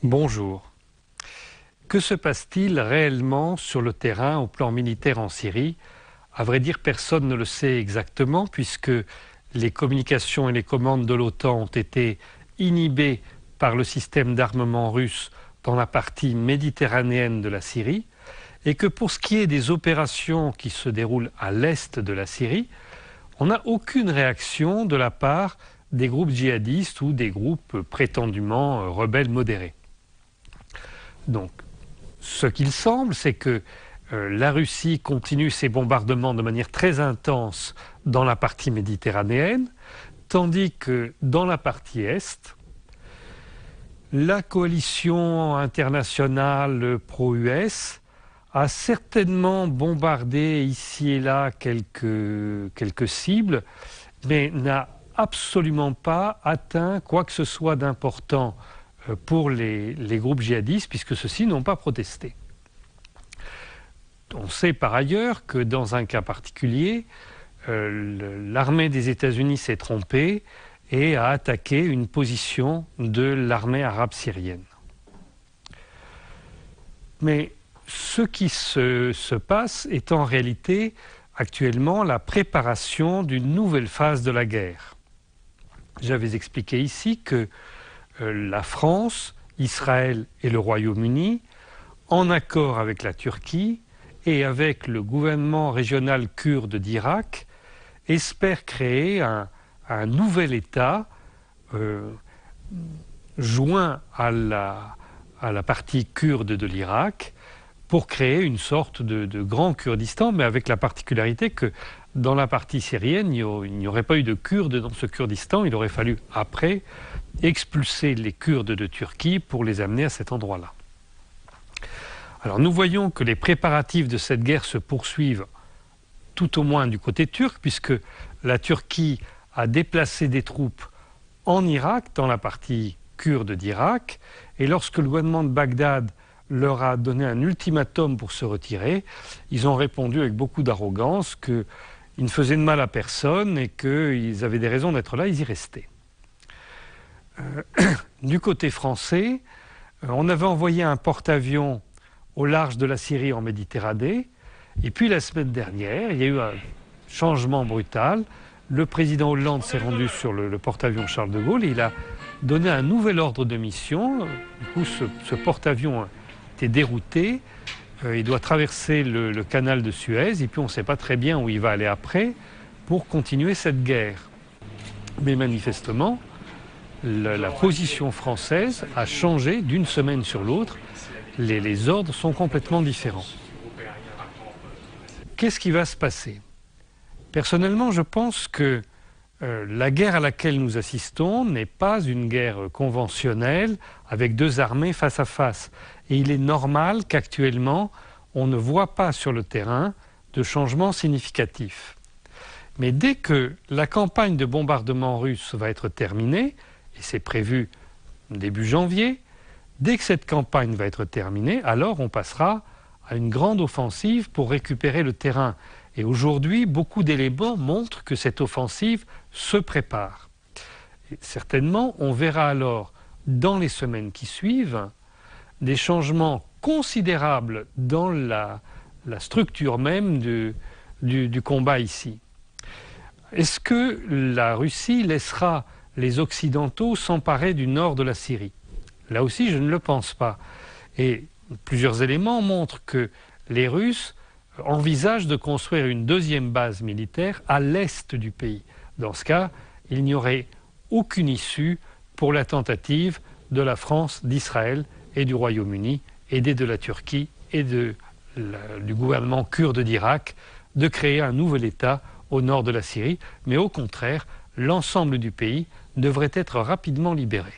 Bonjour. Que se passe-t-il réellement sur le terrain au plan militaire en Syrie? À vrai dire, personne ne le sait exactement puisque les communications et les commandes de l'OTAN ont été inhibées par le système d'armement russe dans la partie méditerranéenne de la Syrie et que pour ce qui est des opérations qui se déroulent à l'est de la Syrie, on n'a aucune réaction de la part des groupes djihadistes ou des groupes prétendument rebelles modérés. Donc, ce qu'il semble, c'est que la Russie continue ses bombardements de manière très intense dans la partie méditerranéenne, tandis que dans la partie est, la coalition internationale pro-US a certainement bombardé ici et là quelques cibles, mais n'a absolument pas atteint quoi que ce soit d'important pour les groupes djihadistes, puisque ceux-ci n'ont pas protesté. On sait par ailleurs que dans un cas particulier, l'armée des États-Unis s'est trompée et a attaqué une position de l'armée arabe syrienne. Mais ce qui se passe est en réalité actuellement la préparation d'une nouvelle phase de la guerre. J'avais expliqué ici que la France, Israël et le Royaume-Uni, en accord avec la Turquie et avec le gouvernement régional kurde d'Irak, espèrent créer un nouvel État joint à la partie kurde de l'Irak pour créer une sorte de grand Kurdistan, mais avec la particularité que dans la partie syrienne, il n'y aurait pas eu de Kurdes dans ce Kurdistan. Il aurait fallu, après, expulser les Kurdes de Turquie pour les amener à cet endroit-là. Alors nous voyons que les préparatifs de cette guerre se poursuivent tout au moins du côté turc, puisque la Turquie a déplacé des troupes en Irak, dans la partie kurde d'Irak, et lorsque le gouvernement de Bagdad leur a donné un ultimatum pour se retirer, ils ont répondu avec beaucoup d'arrogance qu'ils ne faisaient de mal à personne et qu'ils avaient des raisons d'être là, ils y restaient. Du côté français, on avait envoyé un porte-avions au large de la Syrie en Méditerranée, et puis la semaine dernière, il y a eu un changement brutal. Le président Hollande s'est rendu sur le porte-avions Charles de Gaulle et il a donné un nouvel ordre de mission. Du coup, ce porte-avions était dérouté. Il doit traverser le canal de Suez et puis on ne sait pas très bien où il va aller après pour continuer cette guerre. Mais manifestement, la position française a changé d'une semaine sur l'autre. Les ordres sont complètement différents. Qu'est-ce qui va se passer? Personnellement, je pense que la guerre à laquelle nous assistons n'est pas une guerre conventionnelle avec deux armées face à face. Et il est normal qu'actuellement, on ne voit pas sur le terrain de changements significatifs. Mais dès que la campagne de bombardement russe va être terminée, et c'est prévu début janvier, dès que cette campagne va être terminée, alors on passera à une grande offensive pour récupérer le terrain. Et aujourd'hui, beaucoup d'éléments montrent que cette offensive se prépare. Et certainement, on verra alors, dans les semaines qui suivent, des changements considérables dans la structure même du combat ici. Est-ce que la Russie laissera les Occidentaux s'emparer du nord de la Syrie? Là aussi, je ne le pense pas. Et plusieurs éléments montrent que les Russes envisagent de construire une deuxième base militaire à l'est du pays. Dans ce cas, il n'y aurait aucune issue pour la tentative de la France, d'Israël et du Royaume-Uni, aidés de la Turquie et du gouvernement kurde d'Irak, de créer un nouvel État au nord de la Syrie. Mais au contraire, l'ensemble du pays devrait être rapidement libéré.